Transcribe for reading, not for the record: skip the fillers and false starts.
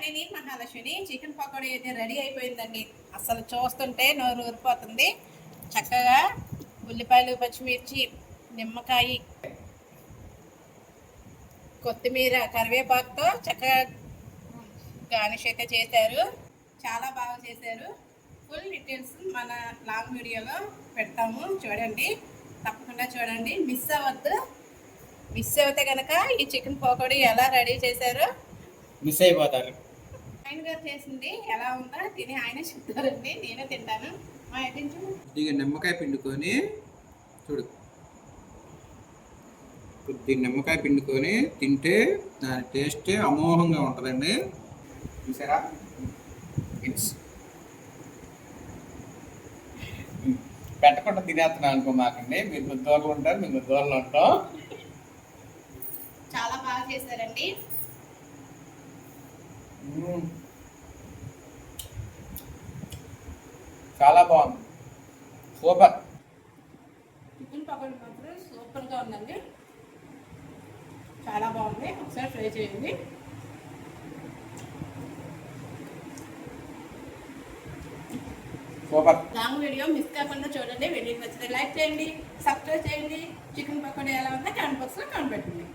నేను మహాలక్ష్మిని. చికెన్ పకోడీ అయితే రెడీ అయిపోయిందండి. అసలు చూస్తుంటే నోరు ఊరిపోతుంది. చక్కగా ఉల్లిపాయలు, పచ్చిమిర్చి, నిమ్మకాయ, కొత్తిమీర, కరివేపాకుతో చక్కగా గార్నిష్ అయితే చేశారు. చాలా బాగా చేశారు. ఫుల్ డీటెయిల్స్ మన లాంగ్ వీడియోలో పెడతాము, చూడండి. తప్పకుండా చూడండి, మిస్ అవ్వద్దు. మిస్ అవుతే కనుక ఈ చికెన్ పకోడీ ఎలా రెడీ చేశారో మిస్ అయిపోతారు. ఆయన గారు చేసింది ఎలా ఉందో తిని ఆయన చెప్తారండి. నేనే తింటాను. కొద్దిగా నిమ్మకాయ పిండుకొని చూడు, కొద్దిగా నిమ్మకాయ పిండుకొని తింటే దాని టేస్ట్ అమోఘంగా ఉంటుందండి. చూసారా? పెట్టకుండా తినేస్తున్నాను అనుకో మాకండి. మీరు గుద్దోళ్ళు ఉంటారు, మేము గుద్దోళ్ళు ఉంటాం. చాలా బాగా చేశారండి. చాలా బాగుంది, సూపర్. చికెన్ పకోడీ మాత్రం సూపర్గా ఉందండి. చాలా బాగుంది. ఒకసారి ట్రై చేయండి. సూపర్. లాంగ్ వీడియో మిస్ కాకుండా చూడండి. వీడియో నచ్చితే లైక్ చేయండి, సబ్స్క్రైబ్ చేయండి. చికెన్ పకోడీ ఎలా ఉందో కామెంట్ బాక్స్లో కామెంట్ పెట్టండి.